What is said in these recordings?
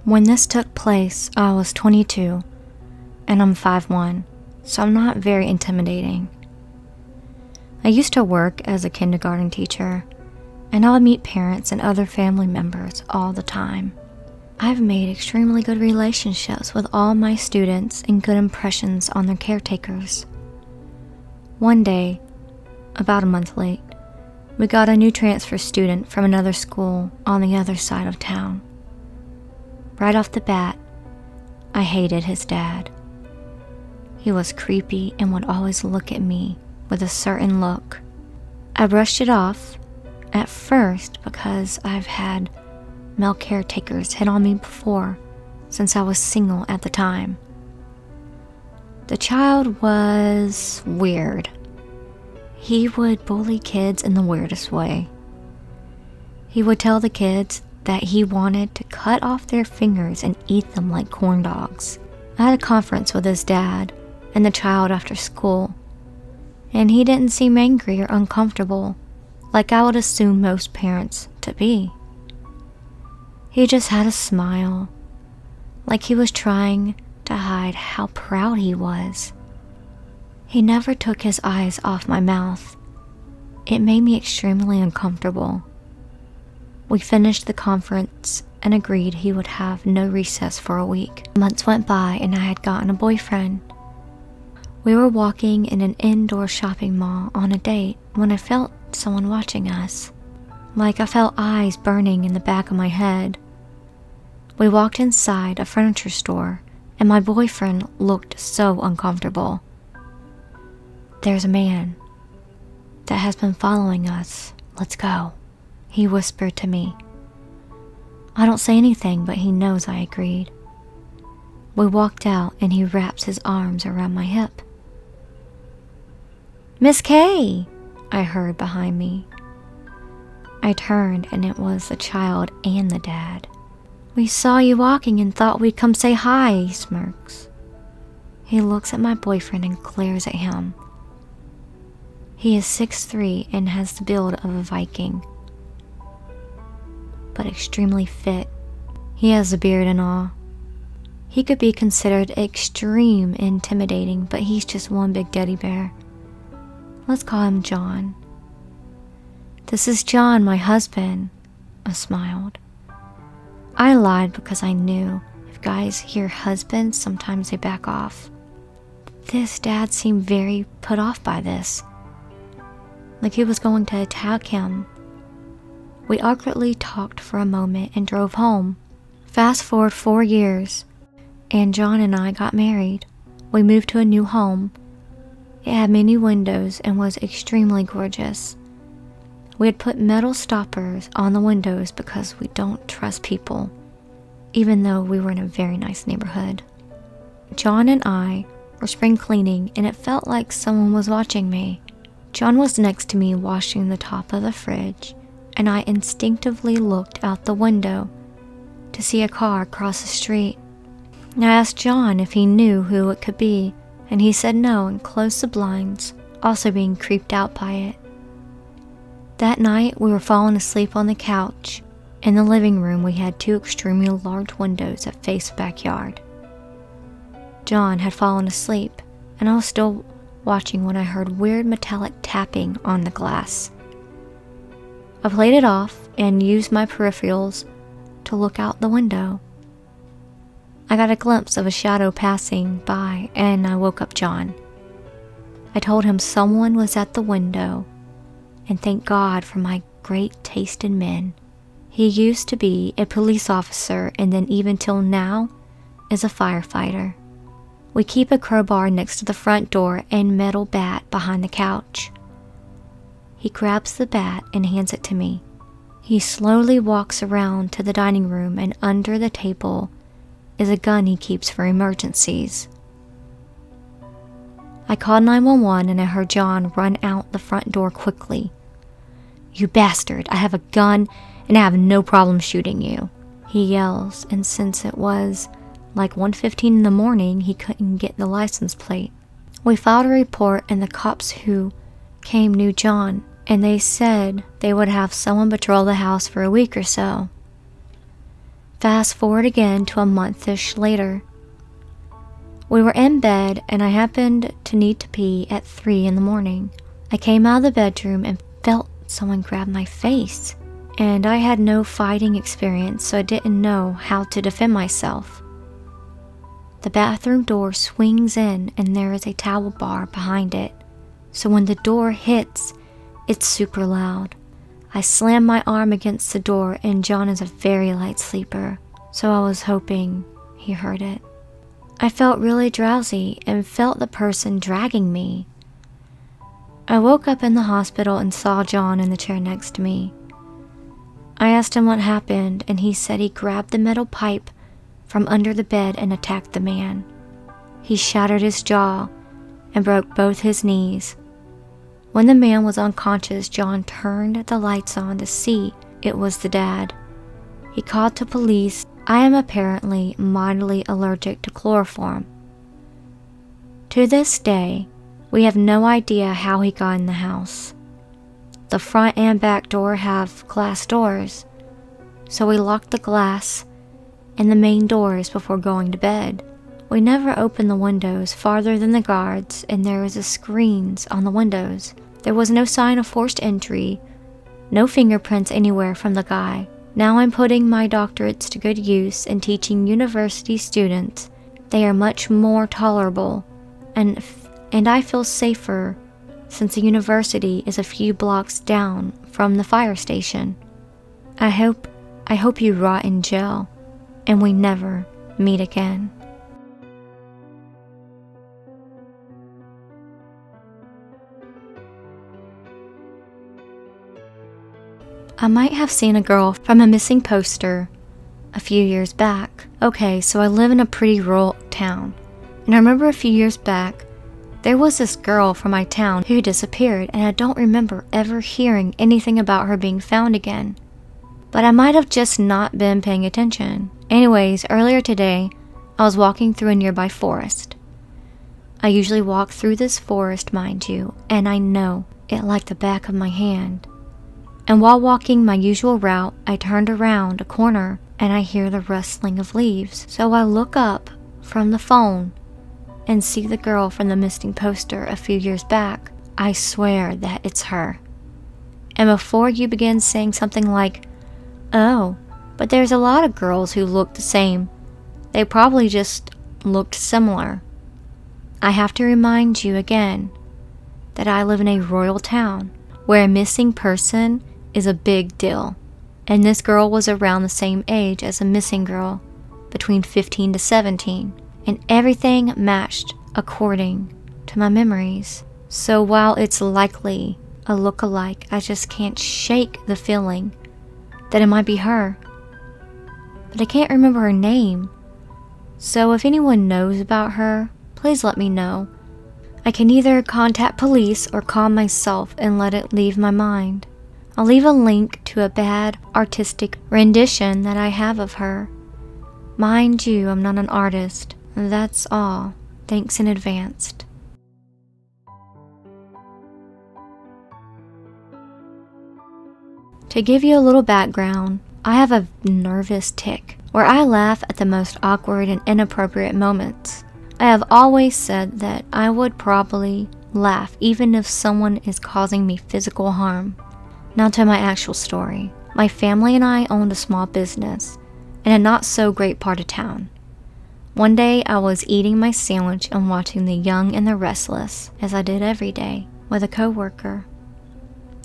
When this took place, I was 22, and I'm 5'1", so I'm not very intimidating. I used to work as a kindergarten teacher, and I would meet parents and other family members all the time. I've made extremely good relationships with all my students and good impressions on their caretakers. One day, about a month late, we got a new transfer student from another school on the other side of town. Right off the bat, I hated his dad. He was creepy and would always look at me with a certain look. I brushed it off at first because I've had male caretakers hit on me before since I was single at the time. The child was weird. He would bully kids in the weirdest way. He would tell the kids that he wanted to cut off their fingers and eat them like corn dogs. I had a conference with his dad and the child after school, and he didn't seem angry or uncomfortable like I would assume most parents to be. He just had a smile, like he was trying to hide how proud he was. He never took his eyes off my mouth. It made me extremely uncomfortable. We finished the conference and agreed he would have no recess for a week. Months went by and I had gotten a boyfriend. We were walking in an indoor shopping mall on a date when I felt someone watching us. Like I felt eyes burning in the back of my head. We walked inside a furniture store and my boyfriend looked so uncomfortable. "There's a man that has been following us. Let's go," he whispered to me. I don't say anything, but he knows I agreed. We walked out and he wraps his arms around my hip. "Miss K," I heard behind me. I turned and it was the child and the dad. "We saw you walking and thought we'd come say hi," he smirks. He looks at my boyfriend and glares at him. He is 6'3" and has the build of a Viking, but extremely fit. He has a beard and all. He could be considered extreme intimidating, but he's just one big teddy bear. Let's call him John. "This is John, my husband," I smiled. I lied because I knew if guys hear husband, sometimes they back off. This dad seemed very put off by this, like he was going to attack him. We awkwardly talked for a moment and drove home. Fast forward 4 years, and John and I got married. We moved to a new home. It had many windows and was extremely gorgeous. We had put metal stoppers on the windows because we don't trust people, even though we were in a very nice neighborhood. John and I were spring cleaning and it felt like someone was watching me. John was next to me washing the top of the fridge, and I instinctively looked out the window to see a car across the street. I asked John if he knew who it could be, and he said no and closed the blinds, also being creeped out by it. That night, we were falling asleep on the couch. In the living room, we had 2 extremely large windows that faced the backyard. John had fallen asleep, and I was still watching when I heard weird metallic tapping on the glass. I played it off and used my peripherals to look out the window. I got a glimpse of a shadow passing by and I woke up John. I told him someone was at the window and thank God for my great taste in men. He used to be a police officer and then even till now is a firefighter. We keep a crowbar next to the front door and metal bat behind the couch. He grabs the bat and hands it to me. He slowly walks around to the dining room and under the table is a gun he keeps for emergencies. I called 911 and I heard John run out the front door quickly. "You bastard, I have a gun and I have no problem shooting you," he yells, and since it was like 1:15 in the morning, he couldn't get the license plate. We filed a report and the cops who came knew John, and they said they would have someone patrol the house for a week or so. Fast forward again to a month-ish later. We were in bed and I happened to need to pee at 3 in the morning. I came out of the bedroom and felt someone grab my face. And I had no fighting experience, so I didn't know how to defend myself. The bathroom door swings in and there is a towel bar behind it. So when the door hits, it's super loud. I slam my arm against the door and John is a very light sleeper, so I was hoping he heard it. I felt really drowsy and felt the person dragging me. I woke up in the hospital and saw John in the chair next to me. I asked him what happened and he said he grabbed the metal pipe from under the bed and attacked the man. He shattered his jaw and broke both his knees. When the man was unconscious, John turned the lights on to see it was the dad. He called the police. I am apparently mildly allergic to chloroform. To this day, we have no idea how he got in the house. The front and back door have glass doors, so we locked the glass and the main doors before going to bed. We never opened the windows farther than the guards, and there was screens on the windows. There was no sign of forced entry, no fingerprints anywhere from the guy. Now I'm putting my doctorates to good use and teaching university students. They are much more tolerable, and I feel safer since the university is a few blocks down from the fire station. I hope you rot in jail and we never meet again. I might have seen a girl from a missing poster a few years back. Okay, so I live in a pretty rural town, and I remember a few years back, there was this girl from my town who disappeared, and I don't remember ever hearing anything about her being found again. But I might have just not been paying attention. Anyways, earlier today, I was walking through a nearby forest. I usually walk through this forest, mind you, and I know it like the back of my hand. And while walking my usual route, I turned around a corner and I hear the rustling of leaves. So I look up from the phone and see the girl from the missing poster a few years back. I swear that it's her. And before you begin saying something like, "Oh, but there's a lot of girls who look the same," they probably just looked similar. I have to remind you again that I live in a rural town where a missing person is a big deal. And this girl was around the same age as a missing girl, between 15 to 17. And everything matched according to my memories. So while it's likely a look-alike, I just can't shake the feeling that it might be her. But I can't remember her name. So if anyone knows about her, please let me know. I can either contact police or calm myself and let it leave my mind. I'll leave a link to a bad artistic rendition that I have of her. Mind you, I'm not an artist. That's all. Thanks in advance. To give you a little background, I have a nervous tic where I laugh at the most awkward and inappropriate moments. I have always said that I would probably laugh even if someone is causing me physical harm. Now to my actual story. My family and I owned a small business in a not so great part of town. One day I was eating my sandwich and watching The Young and the Restless, as I did every day, with a coworker.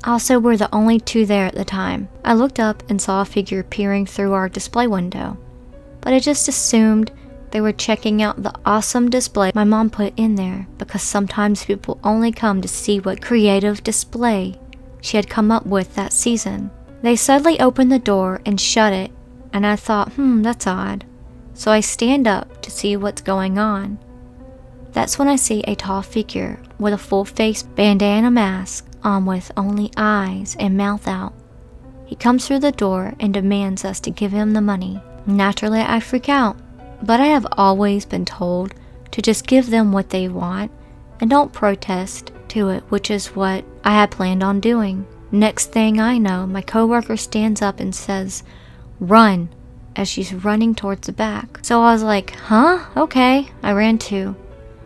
Also, we're the only two there at the time. I looked up and saw a figure peering through our display window, but I just assumed they were checking out the awesome display my mom put in there, because sometimes people only come to see what creative display she had come up with that season. They suddenly opened the door and shut it, and I thought, that's odd. So I stand up to see what's going on. That's when I see a tall figure with a full face bandana mask on with only eyes and mouth out. He comes through the door and demands us to give him the money. Naturally, I freak out, but I have always been told to just give them what they want and don't protest to it, which is what I had planned on doing. Next thing I know, my coworker stands up and says, "Run," as she's running towards the back. So I was like, huh? Okay. I ran too.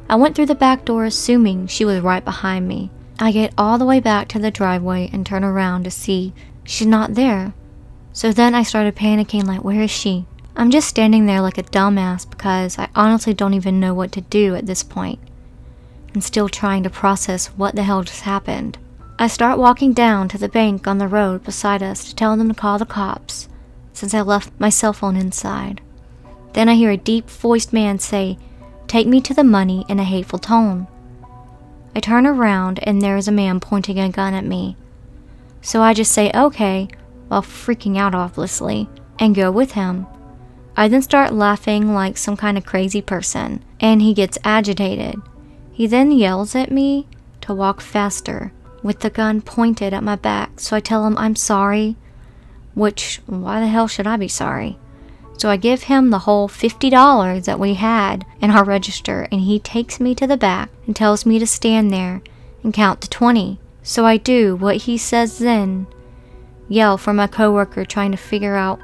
I went through the back door assuming she was right behind me. I get all the way back to the driveway and turn around to see she's not there. So then I started panicking, like, where is she? I'm just standing there like a dumbass because I honestly don't even know what to do at this point. I'm still trying to process what the hell just happened. I start walking down to the bank on the road beside us to tell them to call the cops, since I left my cell phone inside. Then I hear a deep-voiced man say, "Take me to the money," in a hateful tone. I turn around and there is a man pointing a gun at me. So I just say okay, while freaking out obviously, and go with him. I then start laughing like some kind of crazy person, and he gets agitated. He then yells at me to walk faster, with the gun pointed at my back, so I tell him I'm sorry, which, why the hell should I be sorry? So I give him the whole $50 that we had in our register, and he takes me to the back and tells me to stand there and count to 20. So I do what he says, then yell for my coworker, trying to figure out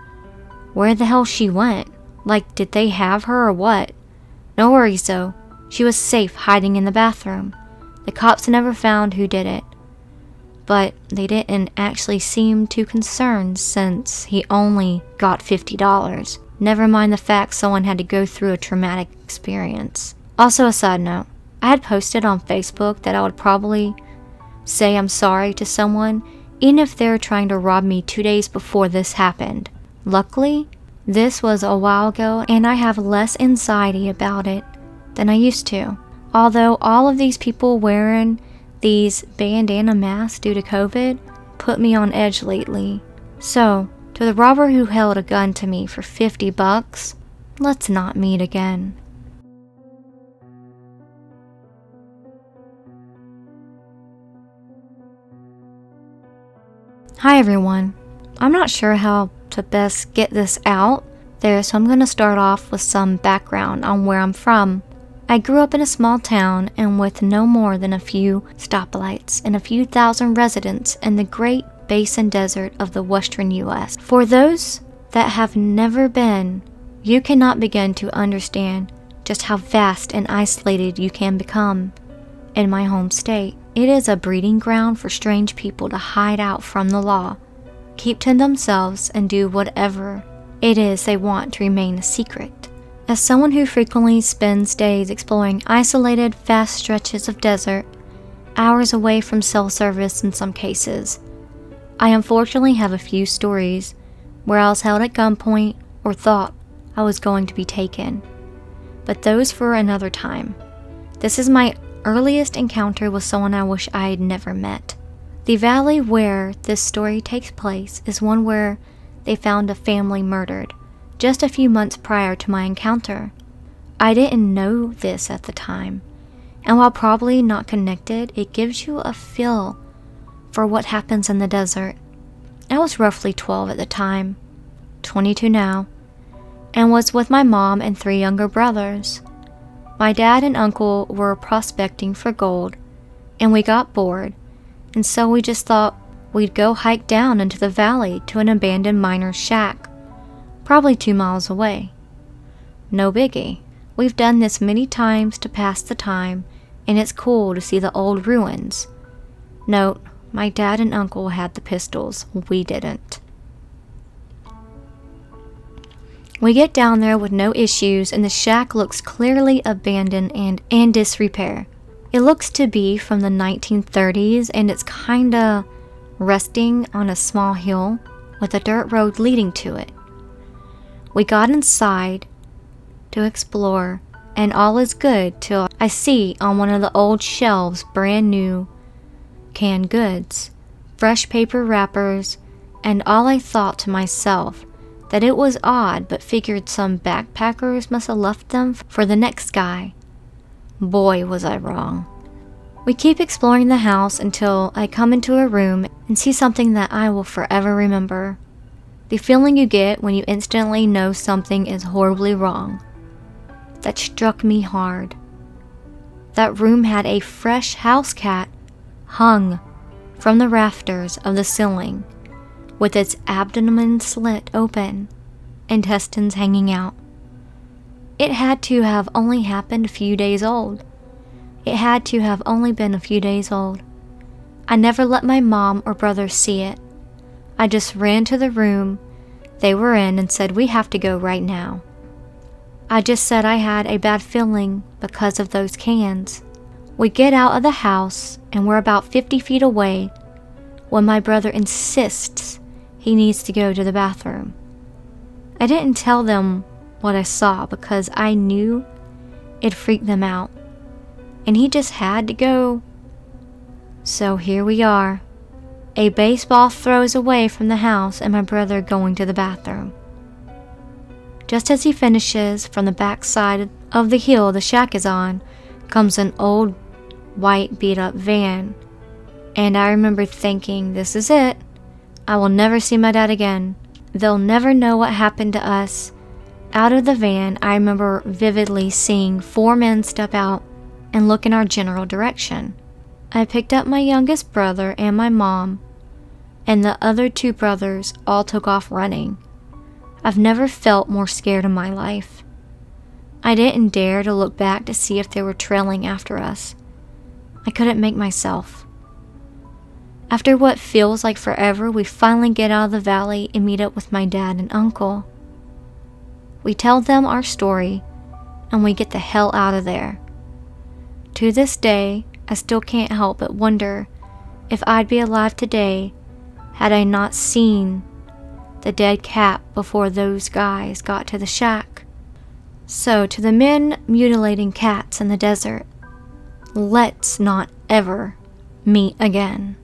where the hell she went. Like, did they have her or what? No worries though, she was safe hiding in the bathroom. The cops never found who did it, but they didn't actually seem too concerned since he only got $50. Never mind the fact someone had to go through a traumatic experience. Also, a side note, I had posted on Facebook that I would probably say I'm sorry to someone even if they're trying to rob me 2 days before this happened. Luckily, this was a while ago and I have less anxiety about it than I used to. Although all of these people wearing these bandana masks due to COVID put me on edge lately. So, to the robber who held a gun to me for $50, let's not meet again. Hi everyone. I'm not sure how to best get this out there, so I'm going to start off with some background on where I'm from. I grew up in a small town and with no more than a few stoplights and a few thousand residents in the Great Basin Desert of the western US. For those that have never been, you cannot begin to understand just how vast and isolated you can become in my home state. It is a breeding ground for strange people to hide out from the law, keep to themselves, and do whatever it is they want to remain a secret. As someone who frequently spends days exploring isolated, vast stretches of desert, hours away from cell service in some cases, I unfortunately have a few stories where I was held at gunpoint or thought I was going to be taken. But those for another time. This is my earliest encounter with someone I wish I had never met. The valley where this story takes place is one where they found a family murdered just a few months prior to my encounter. I didn't know this at the time, and while probably not connected, it gives you a feel for what happens in the desert. I was roughly 12 at the time, 22 now, and was with my mom and 3 younger brothers. My dad and uncle were prospecting for gold, and we got bored, and so we just thought we'd go hike down into the valley to an abandoned miner's shack, probably 2 miles away. No biggie. We've done this many times to pass the time, and it's cool to see the old ruins. Note, my dad and uncle had the pistols, we didn't. We get down there with no issues, and the shack looks clearly abandoned and in disrepair. It looks to be from the 1930s, and it's kinda resting on a small hill with a dirt road leading to it. We got inside to explore, and all is good till I see on one of the old shelves brand new canned goods, fresh paper wrappers, and all I thought to myself that it was odd, but figured some backpackers must have left them for the next guy. Boy, was I wrong. We keep exploring the house until I come into a room and see something that I will forever remember. The feeling you get when you instantly know something is horribly wrong. That struck me hard. That room had a fresh house cat hung from the rafters of the ceiling, with its abdomen slit open. intestines hanging out. It had to have only happened a few days old. It had to have only been a few days old. I never let my mom or brother see it. I just ran to the room they were in and said, "We have to go right now." I just said I had a bad feeling because of those cans. We get out of the house and we're about 50 feet away when my brother insists he needs to go to the bathroom. I didn't tell them what I saw because I knew it freaked them out, and he just had to go. So here we are, a baseball throws away from the house and my brother going to the bathroom. Just as he finishes, from the back side of the hill the shack is on comes an old white beat-up van, and I remember thinking, this is it. I will never see my dad again. They'll never know what happened to us. Out of the van, I remember vividly seeing 4 men step out and look in our general direction. I picked up my youngest brother and my mom, and the other 2 brothers all took off running. I've never felt more scared in my life. I didn't dare to look back to see if they were trailing after us. I couldn't make myself. After what feels like forever, we finally get out of the valley and meet up with my dad and uncle. We tell them our story, and we get the hell out of there. To this day, I still can't help but wonder if I'd be alive today had I not seen the dead cat before those guys got to the shack. So, to the men mutilating cats in the desert, let's not ever meet again.